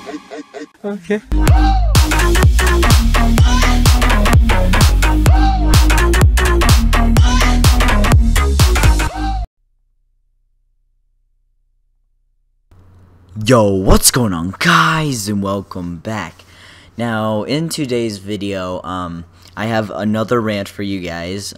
Okay. Yo, what's going on, guys, and welcome back. Now, in today's video, I have another rant for you guys.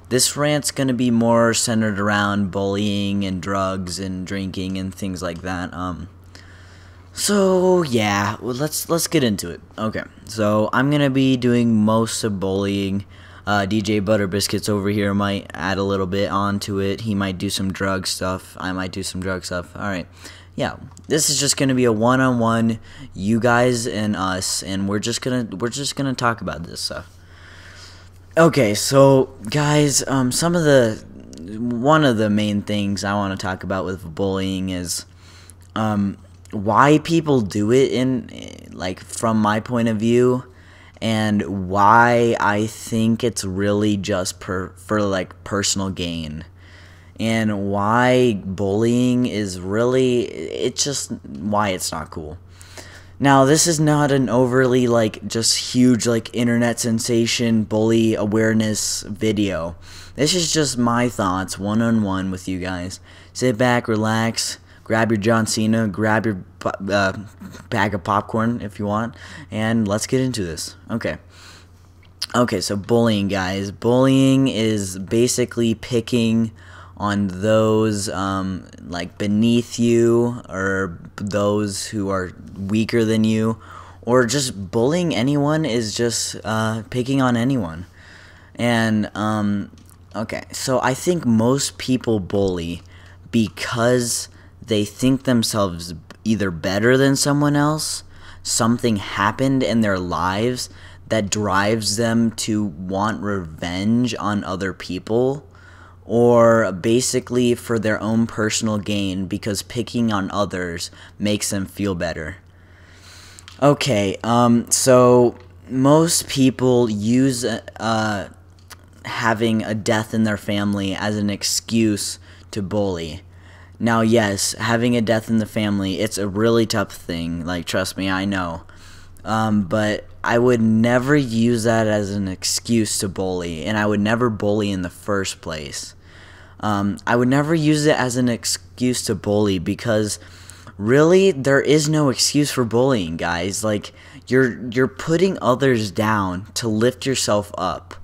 This rant's gonna be more centered around bullying and drugs and drinking and things like that. So yeah, well, let's get into it. Okay, so I'm gonna be doing most of bullying. DJButterBiscuits over here might add a little bit onto it. He might do some drug stuff. I might do some drug stuff. All right. Yeah, this is just gonna be a one-on-one, you guys and us, and we're just gonna talk about this stuff. Okay, so guys, one of the main things I want to talk about with bullying is why people do it from my point of view, and why I think it's really just for personal gain. And why bullying is really, it's just why it's not cool. Now, this is not an overly, just huge, internet sensation, bully awareness video. This is just my thoughts, one-on-one with you guys. Sit back, relax, grab your John Cena, grab your bag of popcorn if you want, and let's get into this. Okay, so bullying, guys. Bullying is basically picking on those beneath you, or those who are weaker than you, or just bullying anyone is just picking on anyone. And okay, so I think most people bully because they think themselves either better than someone else, something happened in their lives that drives them to want revenge on other people, or basically for their own personal gain because picking on others makes them feel better. Okay, so most people use having a death in their family as an excuse to bully. Now, yes, having a death in the family, it's a really tough thing, trust me, I know. But I would never use that as an excuse to bully, and I would never bully in the first place. I would never use it as an excuse to bully because really there is no excuse for bullying, guys. You're putting others down to lift yourself up.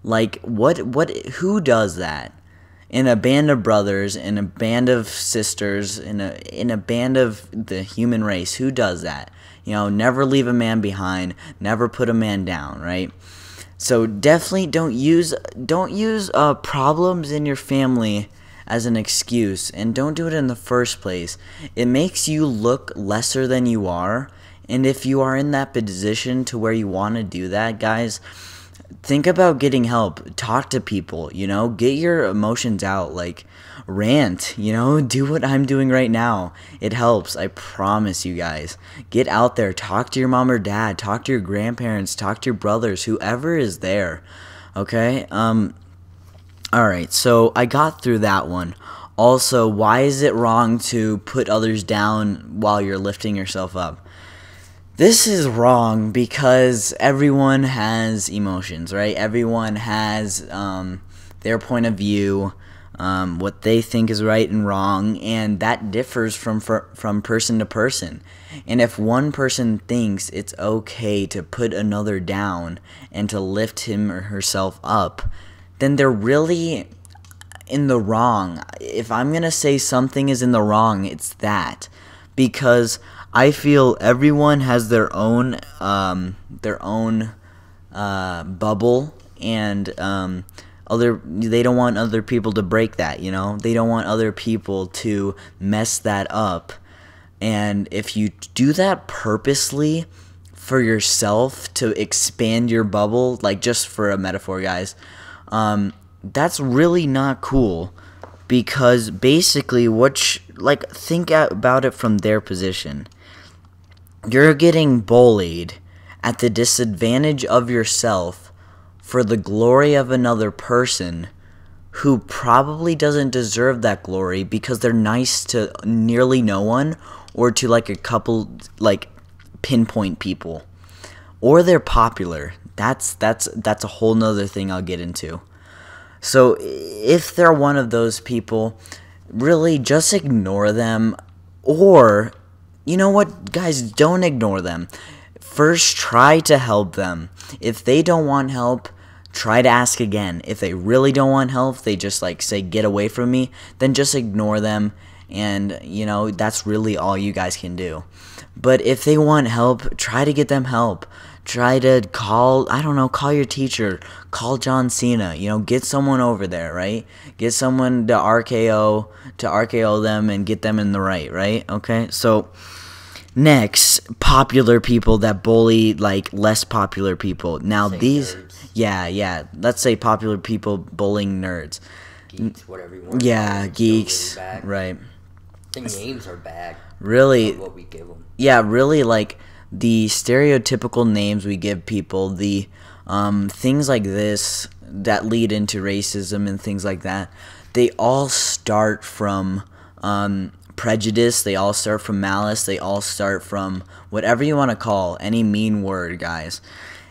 Who does that? In a band of brothers, in a band of sisters, in a band of the human race, who does that? You know, never leave a man behind, never put a man down, right? So definitely don't use problems in your family as an excuse, and don't do it in the first place. It makes you look lesser than you are, and if you are in that position to where you want to do that, guys, think about getting help. Talk to people, get your emotions out, rant, do what I'm doing right now. It helps, I promise you guys. Get out there, talk to your mom or dad, talk to your grandparents, talk to your brothers, whoever is there, okay? Alright, so I got through that one. Also, why is it wrong to put others down while you're lifting yourself up? This is wrong because everyone has emotions, right? Everyone has their point of view, what they think is right and wrong, and that differs from person to person. And if one person thinks it's okay to put another down and to lift him or herself up, then they're really in the wrong. If I'm gonna say something is in the wrong, it's that, because I feel everyone has their own bubble, and they don't want other people to break that, they don't want other people to mess that up. And if you do that purposely for yourself to expand your bubble, just for a metaphor, guys, that's really not cool, because basically think about it from their position. You're getting bullied at the disadvantage of yourself for the glory of another person who probably doesn't deserve that glory because they're nice to nearly no one, or to like a couple like pinpoint people, or they're popular. That's a whole nother thing I'll get into. So if they're one of those people, really just ignore them. Or, you know what, guys, don't ignore them. First, try to help them. If they don't want help, try to ask again. If they really don't want help, they just like say, get away from me, then just ignore them. And, you know, that's really all you guys can do. But if they want help, try to get them help. Try to call, I don't know, call your teacher, call John Cena, you know, get someone over there, right? Get someone to RKO them and get them in the right? Okay, so next, popular people that bully, like, less popular people. Now, these, nerds. Yeah, let's say popular people bullying nerds. Geeks, whatever you want. Yeah, geeks, really right. The names are bad. Really, what we give them. Yeah, really, like, the stereotypical names we give people, the things like this that lead into racism and things like that, they all start from prejudice, they all start from malice, they all start from whatever you want to call any mean word, guys.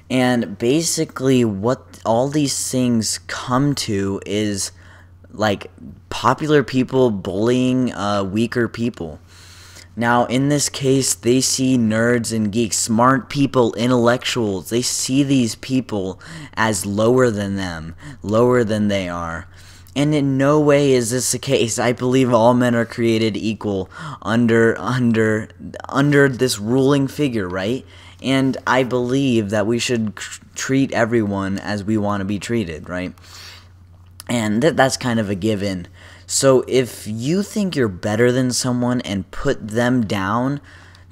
And basically what all these things come to is like popular people bullying weaker people. Now, in this case, they see nerds and geeks, smart people, intellectuals. They see these people as lower than them, lower than they are. And in no way is this the case. I believe all men are created equal under this ruling figure, right? And I believe that we should treat everyone as we want to be treated, right? And that's kind of a given. So if you think you're better than someone and put them down,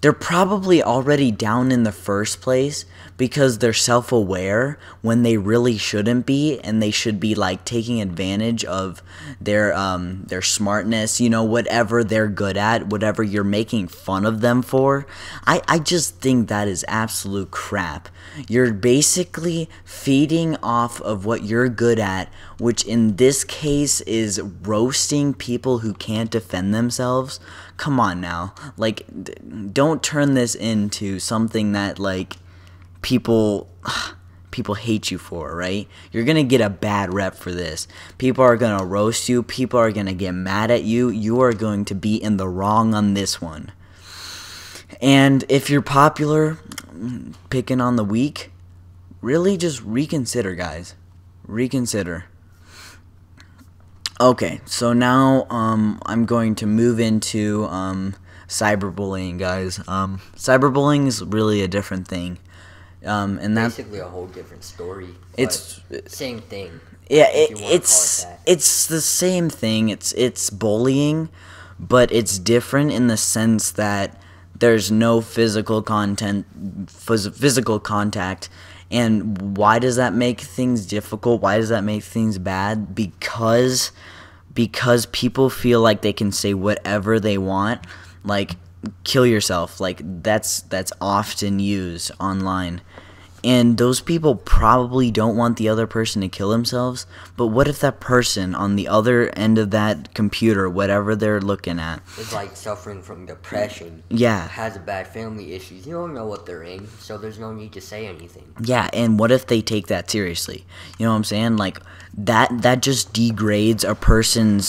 they're probably already down in the first place because they're self-aware when they really shouldn't be, and they should be like taking advantage of their smartness, you know, whatever they're good at, whatever you're making fun of them for. I just think that is absolute crap. You're basically feeding off of what you're good at, which in this case is roasting people who can't defend themselves. Come on now, like, don't turn this into something that like people hate you for, right? You're gonna get a bad rep for this. People are gonna roast you, people are gonna get mad at you. You are going to be in the wrong on this one. And if you're popular, picking on the weak, really just reconsider, guys. Reconsider. Okay, so now I'm going to move into cyberbullying, guys. Cyberbullying is really a different thing. And that's basically a whole different story. It's same thing. Yeah, it's the same thing. It's bullying, but it's different in the sense that there's no physical contact. And why does that make things difficult? Why does that make things bad? Because people feel like they can say whatever they want, like kill yourself. Like that's often used online. And those people probably don't want the other person to kill themselves, but what if that person on the other end of that computer, whatever they're looking at, is like suffering from depression, yeah, has a bad family issues, you don't know what they're in, so there's no need to say anything. Yeah, and what if they take that seriously? You know what I'm saying? Like, that just degrades a person's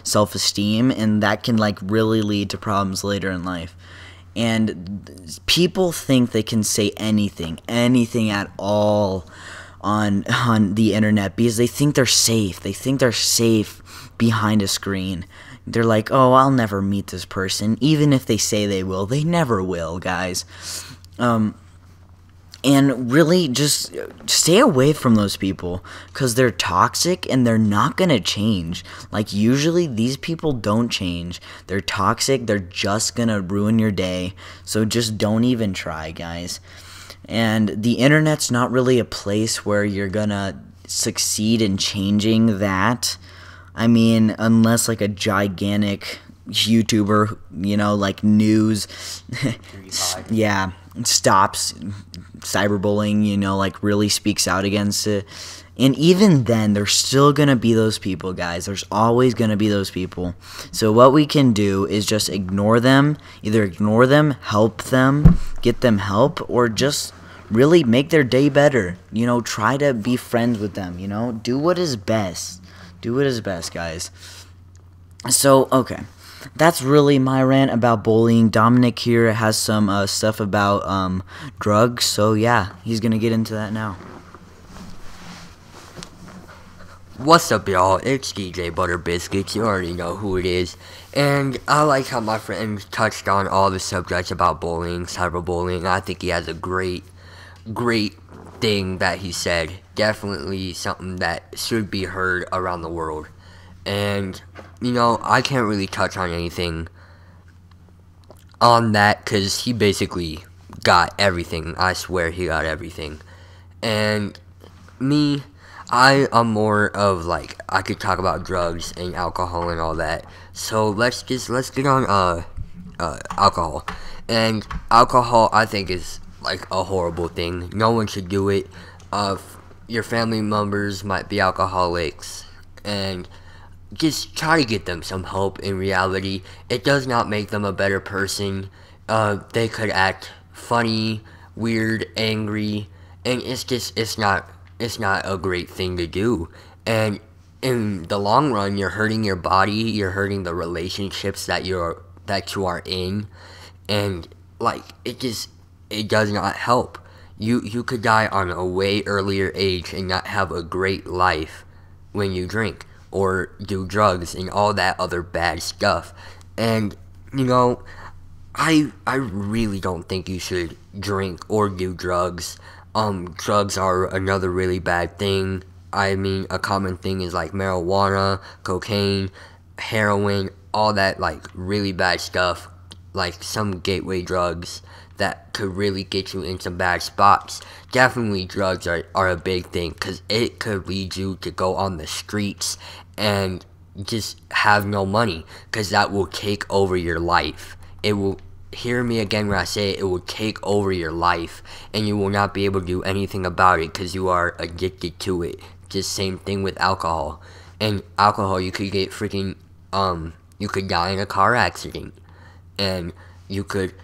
self-esteem, and that can, like, really lead to problems later in life. And people think they can say anything at all on the internet because they think they're safe. They think they're safe behind a screen. They're like, oh, I'll never meet this person. Even if they say they will, they never will, guys. And really just stay away from those people because they're toxic and they're not going to change. Like, usually these people don't change. They're toxic. They're just going to ruin your day. So just don't even try, guys. And the internet's not really a place where you're going to succeed in changing that. I mean, unless like a gigantic YouTuber, you know, like news, yeah, stops cyberbullying, you know, like really speaks out against it. And even then, there's still going to be those people, guys. There's always going to be those people. So what we can do is just ignore them. Either ignore them, help them, get them help, or just really make their day better. You know, try to be friends with them, you know. Do what is best. Do what is best, guys. So, okay. That's really my rant about bullying. Dominic here has some stuff about drugs. So, yeah, he's going to get into that now. What's up, y'all? It's DJButterBiscuits. You already know who it is. And I like how my friend touched on all the subjects about bullying, cyberbullying. I think he has a great thing that he said. Definitely something that should be heard around the world. And, you know, I can't really touch on anything on that because he basically got everything. I swear he got everything. And me, I am more of like, I could talk about drugs and alcohol and all that. So let's get on alcohol. And alcohol, I think, is like a horrible thing. No one should do it. Your family members might be alcoholics, and just try to get them some help. In reality, it does not make them a better person. They could act funny, weird, angry, and it's not a great thing to do. And in the long run, you're hurting your body, you're hurting the relationships that you are in, and like it does not help. You could die on a way earlier age and not have a great life when you drink or do drugs and all that other bad stuff. And you know, I really don't think you should drink or do drugs. Drugs are another really bad thing. I mean, a common thing is like marijuana, cocaine, heroin, all that like really bad stuff, like some gateway drugs that could really get you in some bad spots. Definitely drugs are a big thing because it could lead you to go on the streets and just have no money, because that will take over your life. It will, hear me again when I say it will take over your life, and you will not be able to do anything about it because you are addicted to it. Just same thing with alcohol. And alcohol, you could get freaking, you could die in a car accident, and you could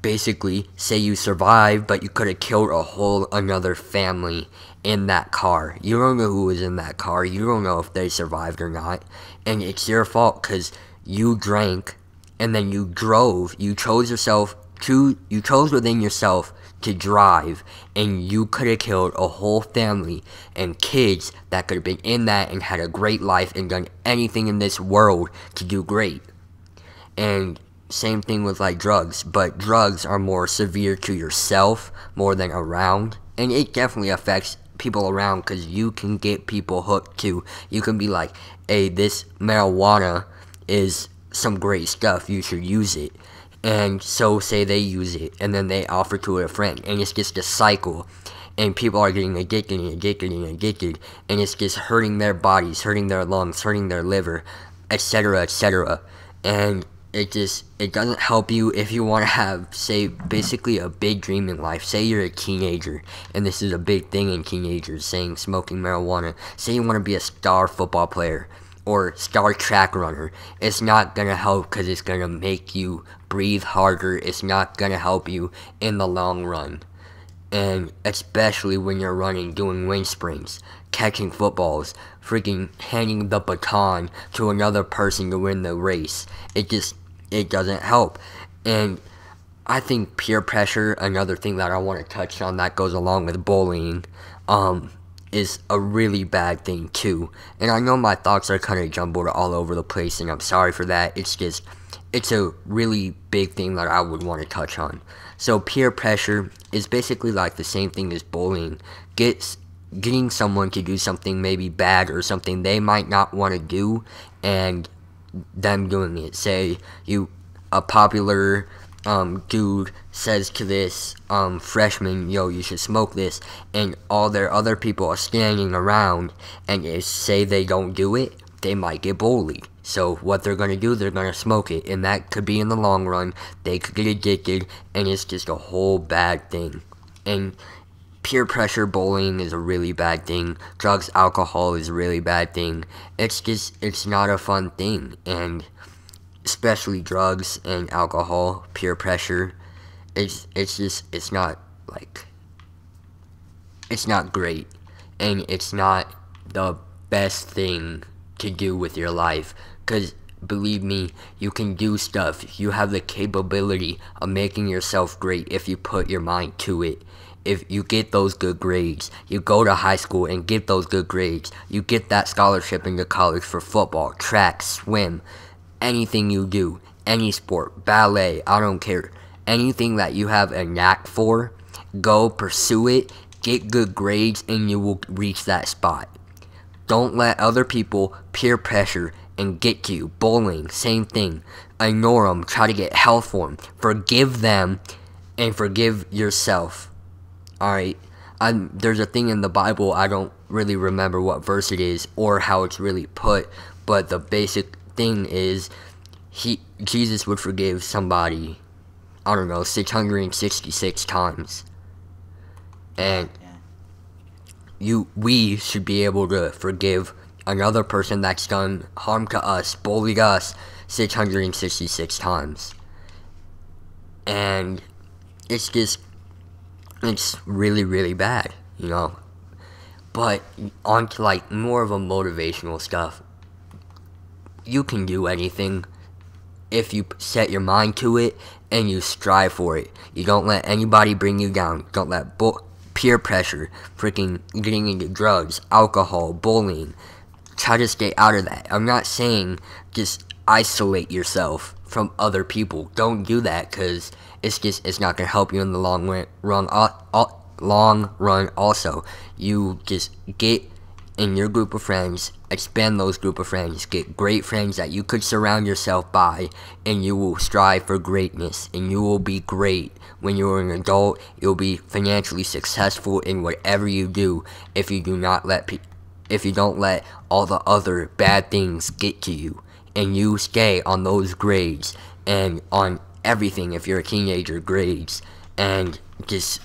basically say you survived, but you could have killed a whole another family in that car. You don't know who was in that car. You don't know if they survived or not, and it's your fault because you drank and then you drove. You chose within yourself to drive, and you could have killed a whole family and kids that could have been in that and had a great life and done anything in this world to do great. And same thing with like drugs, but drugs are more severe to yourself more than around, and it definitely affects people around because you can get people hooked too. You can be like, hey, this marijuana is some great stuff, you should use it. And so say they use it, and then they offer to a friend, and it's just a cycle, and people are getting addicted and addicted and addicted, and it's just hurting their bodies, hurting their lungs, hurting their liver, etc., etc. And it doesn't help you if you want to have, say, basically a big dream in life. Say you're a teenager, and this is a big thing in teenagers, saying smoking marijuana. Say you want to be a star football player or star track runner. It's not going to help because it's going to make you breathe harder. It's not going to help you in the long run. And especially when you're running, doing wind sprints, catching footballs, freaking handing the baton to another person to win the race. It doesn't help. And I think peer pressure, another thing that I want to touch on that goes along with bullying, is a really bad thing too. And I know my thoughts are kind of jumbled all over the place, and I'm sorry for that. It's a really big thing that I would want to touch on. So peer pressure is basically like the same thing as bullying. Getting someone to do something maybe bad or something they might not want to do, and them doing it. Say a popular dude says to this freshman, yo, you should smoke this, and all their other people are standing around, and say they don't do it, they might get bullied. So what they're going to do, they're going to smoke it, and that could be in the long run. They could get addicted, and it's just a whole bad thing. And peer pressure bullying is a really bad thing. Drugs, alcohol is a really bad thing. It's not a fun thing. And especially drugs and alcohol, peer pressure, it's not, like, it's not great. And it's not the best thing to do with your life. Because, believe me, you can do stuff. You have the capability of making yourself great if you put your mind to it. If you get those good grades, you go to high school and get those good grades, you get that scholarship into college for football, track, swim, anything you do, any sport, ballet, I don't care. Anything that you have a knack for, go pursue it, get good grades, and you will reach that spot. Don't let other people peer pressure and get to you. Bullying, same thing. Ignore them, try to get help for them. Forgive them and forgive yourself. Alright, there's a thing in the Bible, I don't really remember what verse it is or how it's really put, but the basic thing is Jesus would forgive somebody, I don't know, 666 times. And we should be able to forgive another person that's done harm to us, bullied us 666 times. And it's really, really bad, you know. But on to, like, more of a motivational stuff. You can do anything if you set your mind to it and you strive for it. You don't let anybody bring you down. Don't let peer pressure, freaking getting into drugs, alcohol, bullying. Try to stay out of that. I'm not saying just isolate yourself from other people. Don't do that, because it's not going to help you in the long run. Also, you just get in your group of friends, expand those group of friends, get great friends that you could surround yourself by, and you will strive for greatness, and you will be great. When you're an adult, you'll be financially successful in whatever you do if you don't let all the other bad things get to you, and you stay on those grades and on everything. If you're a teenager, grades, and just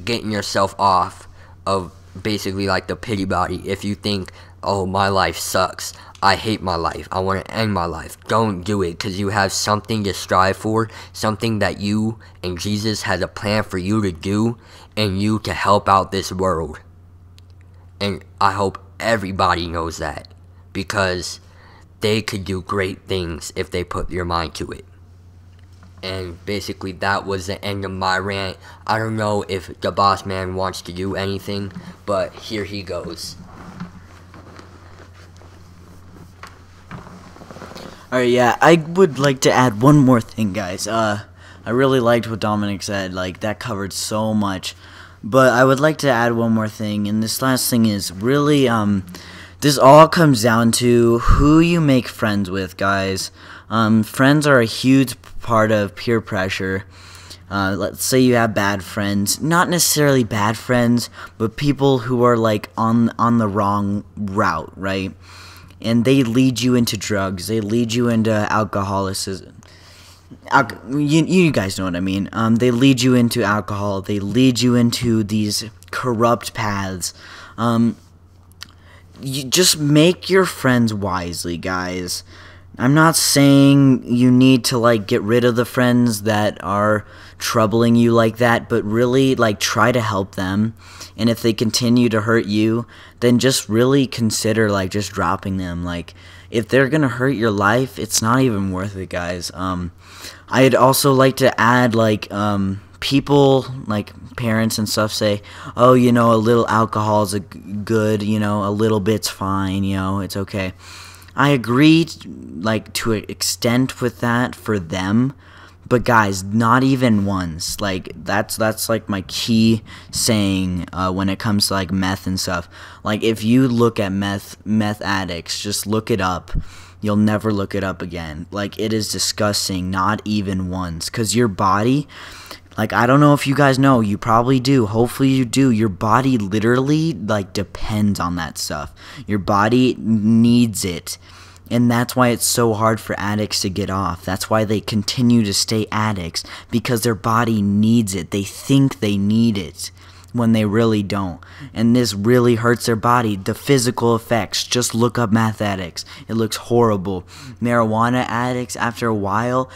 getting yourself off of basically like the pity body. If you think, oh, my life sucks, I hate my life, I want to end my life, don't do it, because you have something to strive for, something that you and Jesus has a plan for you to do, and you to help out this world. And I hope everybody knows that, because they could do great things if they put your mind to it. And basically that was the end of my rant. I don't know if the boss man wants to do anything, but here he goes. Alright, yeah, I would like to add one more thing, guys. I really liked what Dominic said. Like, that covered so much. But I would like to add one more thing, and this last thing is really, this all comes down to who you make friends with, guys. Friends are a huge part of peer pressure. Let's say you have bad friends, not necessarily bad friends, but people who are like on the wrong route, right? And they lead you into drugs, they lead you into alcoholism. You guys know what I mean. They lead you into alcohol, they lead you into these corrupt paths. You just make your friends wisely, guys. I'm not saying you need to, like, get rid of the friends that are troubling you like that, but really, like, try to help them. And if they continue to hurt you, then just really consider, like, just dropping them. Like, if they're gonna hurt your life, it's not even worth it, guys. I'd also like to add, like, people, like parents and stuff, say, oh, you know, a little alcohol is good, you know, a little bit's fine, you know, it's okay. I agree, like, to an extent with that for them, but guys, not even once. Like, that's like my key saying when it comes to, like, meth and stuff. Like, if you look at meth addicts, just look it up. You'll never look it up again. Like, it is disgusting, not even once, because your body, like, I don't know if you guys know, you probably do, hopefully you do, your body literally, like, depends on that stuff. Your body needs it, and that's why it's so hard for addicts to get off. That's why they continue to stay addicts, because their body needs it. They think they need it, when they really don't. And this really hurts their body. The physical effects, just look up meth addicts. It looks horrible. Marijuana addicts, after a while,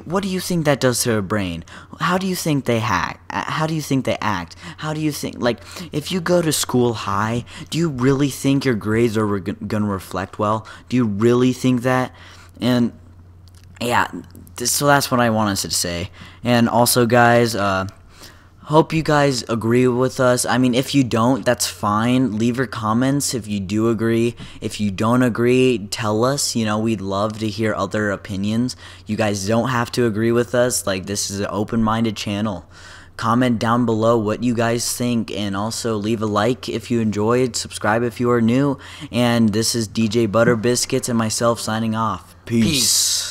what do you think that does to their brain? How do you think they hack? How do you think they act? How do you think, like, if you go to school high, do you really think your grades are gonna reflect well? Do you really think that? And yeah, so that's what I wanted to say. And also, guys, hope you guys agree with us. I mean, if you don't, that's fine. Leave your comments if you do agree. If you don't agree, tell us. You know, we'd love to hear other opinions. You guys don't have to agree with us. Like, this is an open-minded channel. Comment down below what you guys think, and also leave a like if you enjoyed, subscribe if you are new. And this is DJ ButterBiscuits and myself signing off. Peace.